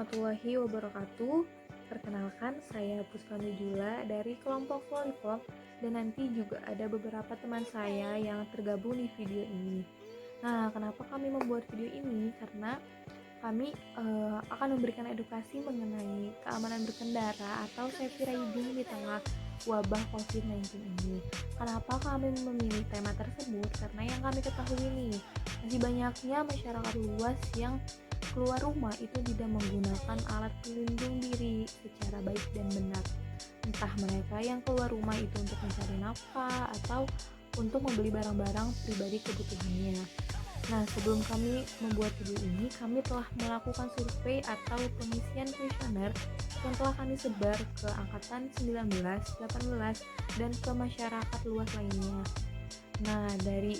warahmatullahi wabarakatuh. Perkenalkan, saya Puspa Nujula dari kelompok Volleyball dan nanti juga ada beberapa teman saya yang tergabung di video ini. Nah, kenapa kami membuat video ini? Karena kami akan memberikan edukasi mengenai keamanan berkendara atau safety riding di tengah wabah COVID-19 ini. Kenapa kami memilih tema tersebut? Karena yang kami ketahui nih, masih banyaknya masyarakat luas yang keluar rumah itu tidak menggunakan alat pelindung diri secara baik dan benar. Entah mereka yang keluar rumah itu untuk mencari nafkah atau untuk membeli barang-barang pribadi kebutuhannya. Nah, sebelum kami membuat video ini, kami telah melakukan survei atau pengisian kuesioner yang telah kami sebar ke angkatan 19, 18, dan ke masyarakat luas lainnya. Nah, dari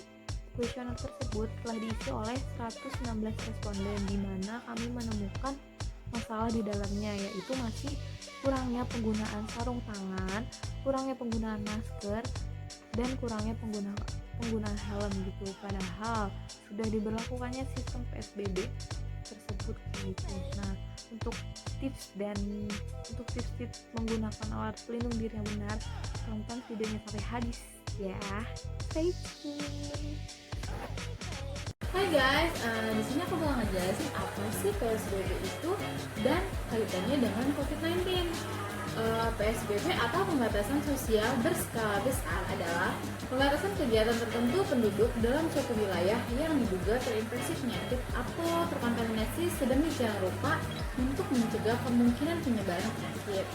kuesioner tersebut telah diisi oleh 116 responden, di mana kami menemukan masalah di dalamnya, yaitu masih kurangnya penggunaan sarung tangan, kurangnya penggunaan masker, dan kurangnya penggunaan helm gitu. Padahal sudah diberlakukannya sistem PSBB tersebut gitu. Nah, untuk tips menggunakan alat pelindung diri yang benar, tonton videonya sampai habis ya. Stay tune. Hai guys, di sini aku bakal ngejelasin apa sih PSBB itu dan kaitannya dengan COVID-19. PSBB atau pembatasan sosial berskala besar adalah pembatasan kegiatan tertentu penduduk dalam suatu wilayah yang diduga terinfeksi penyakit atau terkontaminasi sedemikian rupa untuk mencegah kemungkinan penyebaran penyakit.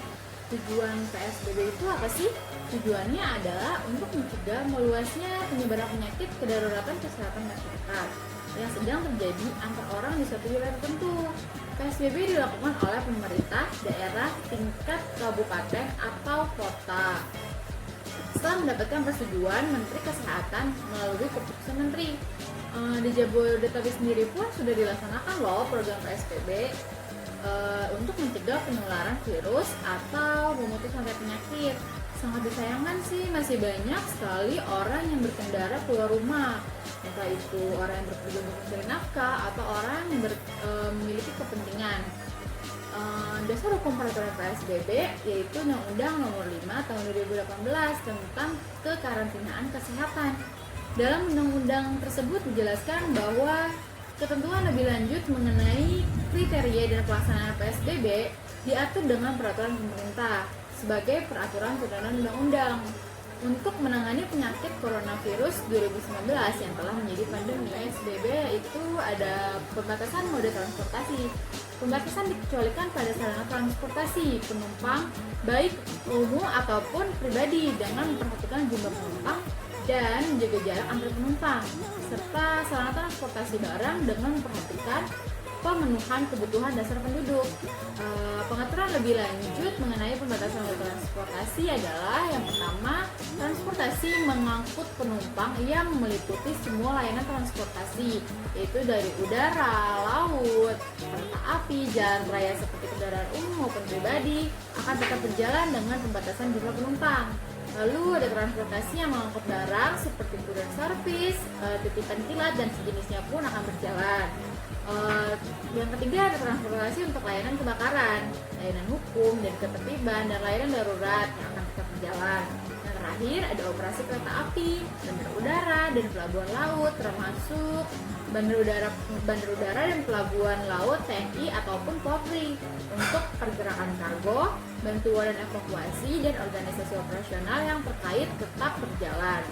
Tujuan PSBB itu apa sih? Tujuannya adalah untuk mencegah meluasnya penyebaran penyakit kedaruratan kesehatan masyarakat yang sedang terjadi antar orang di suatu wilayah tertentu. PSBB dilakukan oleh pemerintah daerah tingkat kabupaten atau kota setelah mendapatkan persetujuan Menteri Kesehatan melalui keputusan Menteri. Di Jabodetabek sendiri pun sudah dilaksanakan loh program PSBB untuk mencegah penularan virus atau memutus rantai penyakit. Sangat disayangkan sih masih banyak sekali orang yang berkendara keluar rumah, entah itu orang yang bekerja untuk mencari nafkah atau orang yang memiliki kepentingan. Dasar hukum peraturan PSBB yaitu Undang-Undang Nomor 5 Tahun 2018 tentang kekarantinaan kesehatan. Dalam undang-undang tersebut dijelaskan bahwa ketentuan lebih lanjut mengenai kriteria dan pelaksanaan PSBB diatur dengan peraturan pemerintah sebagai peraturan turunan undang-undang untuk menangani penyakit coronavirus 2019 yang telah menjadi pandemi. PSBB itu ada pembatasan mode transportasi. Pembatasan dikecualikan pada sarana transportasi penumpang baik umum ataupun pribadi dengan memperhatikan jumlah penumpang dan menjaga jarak antar penumpang, serta sarana transportasi barang dengan memperhatikan pemenuhan kebutuhan dasar penduduk. Pengaturan lebih lanjut mengenai pembatasan mode transportasi adalah yang pertama, transportasi mengangkut penumpang yang meliputi semua layanan transportasi, yaitu dari udara, laut, kereta api, jalan raya seperti kendaraan umum maupun pribadi akan tetap berjalan dengan pembatasan jumlah penumpang. Lalu ada transportasi yang mengangkut barang seperti courier service, titipan kilat dan sejenisnya pun akan berjalan. Yang ketiga ada transportasi untuk layanan kebakaran, layanan hukum dan ketertiban, dan layanan darurat yang akan tetap berjalan. Yang terakhir ada operasi kereta api, bandar udara, dan pelabuhan laut, termasuk bandar udara dan pelabuhan laut TNI ataupun Polri untuk pergerakan kargo, bantuan dan evakuasi, dan organisasi operasional yang terkait tetap berjalan.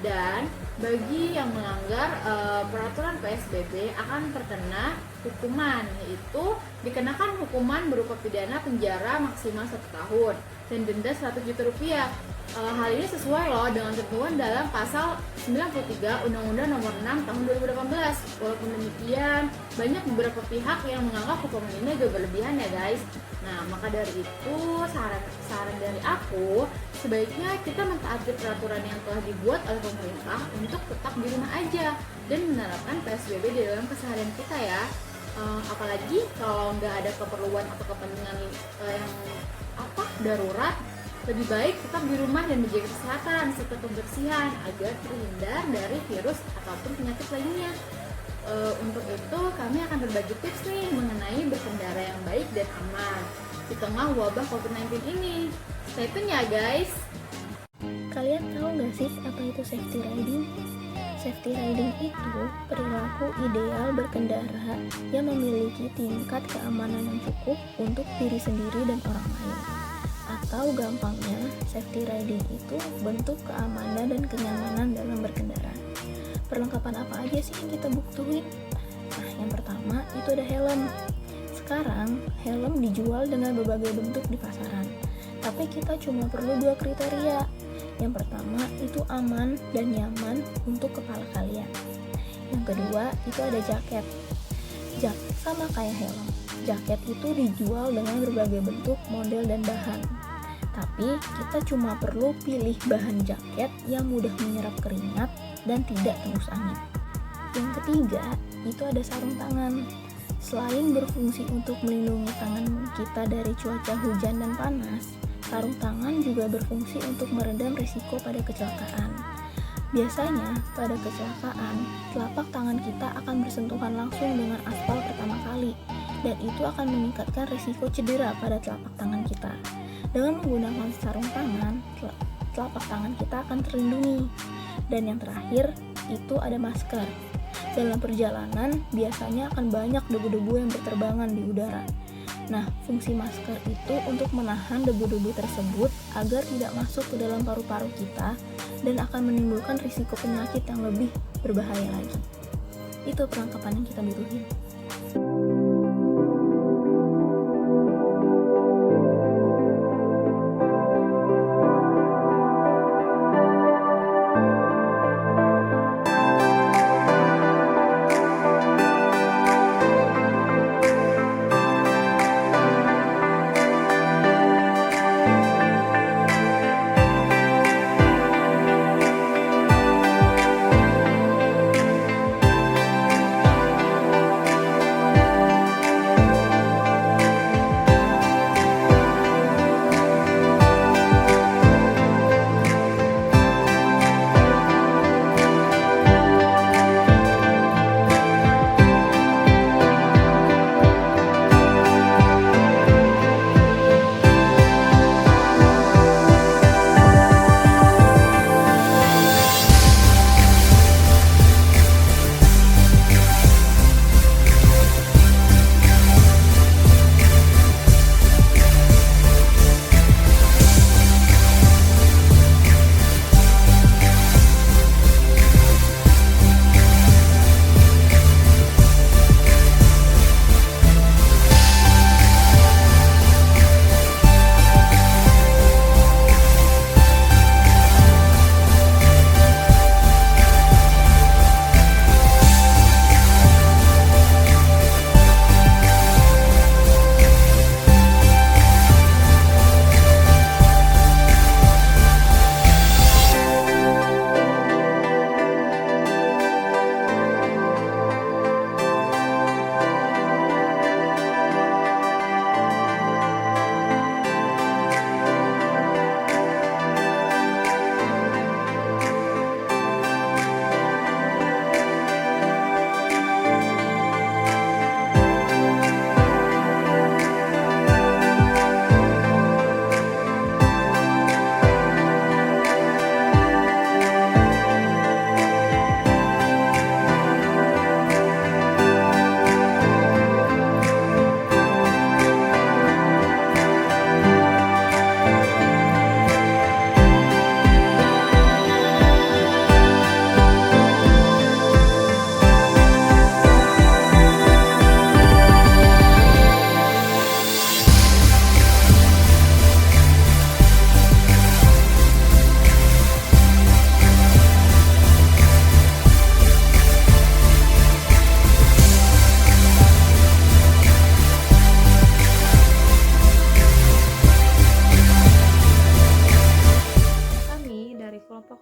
Dan bagi yang melanggar peraturan PSBB akan terkena hukuman, yaitu dikenakan hukuman berupa pidana penjara maksimal 1 tahun dan denda 100 juta rupiah. Hal ini sesuai loh dengan ketentuan dalam pasal 93 Undang-Undang Nomor 6 Tahun 2018. Walaupun demikian, banyak beberapa pihak yang menganggap hukuman ini agak berlebihan ya guys. Nah, maka dari itu saran dari aku, sebaiknya kita mentaati peraturan yang telah dibuat oleh pemerintah untuk tetap di rumah aja dan menerapkan PSBB di dalam keseharian kita ya. Apalagi kalau nggak ada keperluan atau kepentingan yang darurat, lebih baik tetap di rumah dan menjaga kesehatan serta kebersihan agar terhindar dari virus ataupun penyakit lainnya. Untuk itu kami akan berbagi tips nih mengenai berkendara yang baik dan aman di tengah wabah COVID-19 ini. Stay tune ya guys. Kalian tahu nggak sih apa itu safety riding? Safety riding itu perilaku ideal berkendara yang memiliki tingkat keamanan yang cukup untuk diri sendiri dan orang lain. Atau gampangnya, safety riding itu bentuk keamanan dan kenyamanan dalam berkendara. Perlengkapan apa aja sih yang kita butuhin? Nah, yang pertama itu ada helm. Sekarang, helm dijual dengan berbagai bentuk di pasaran. Tapi kita cuma perlu 2 kriteria. Yang pertama itu aman dan nyaman untuk kepala kalian. Yang kedua itu ada jaket. Jaket sama kayak helm. Jaket itu dijual dengan berbagai bentuk, model, dan bahan. Tapi kita cuma perlu pilih bahan jaket yang mudah menyerap keringat dan tidak tembus angin. Yang ketiga itu ada sarung tangan. Selain berfungsi untuk melindungi tangan kita dari cuaca hujan dan panas, sarung tangan juga berfungsi untuk meredam risiko pada kecelakaan. Biasanya, pada kecelakaan, telapak tangan kita akan bersentuhan langsung dengan aspal pertama kali, dan itu akan meningkatkan risiko cedera pada telapak tangan kita. Dengan menggunakan sarung tangan, telapak tangan kita akan terlindungi. Dan yang terakhir, itu ada masker. Dalam perjalanan, biasanya akan banyak debu-debu yang berterbangan di udara. Nah, fungsi masker itu untuk menahan debu-debu tersebut agar tidak masuk ke dalam paru-paru kita dan akan menimbulkan risiko penyakit yang lebih berbahaya lagi. Itu perlengkapan yang kita butuhin.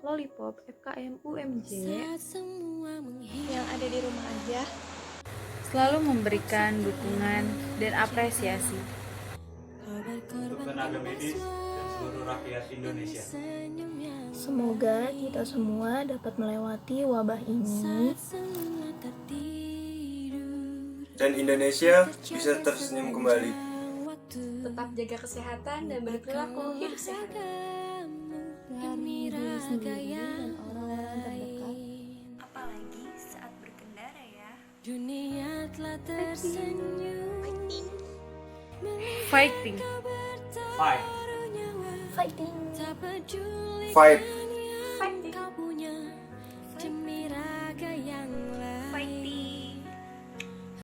Lollipop FKM UMJ yang ada di rumah aja selalu memberikan dukungan dan apresiasi untuk tenaga medis dan seluruh rakyat Indonesia. Semoga kita semua dapat melewati wabah ini dan Indonesia bisa tersenyum kembali. Tetap jaga kesehatan dan berperilaku hidup sehat. dari diri sendiri dan orang-orang terdekat. Apalagi saat berkendara ya. fighting. Fight. Fighting. Fight. Fighting.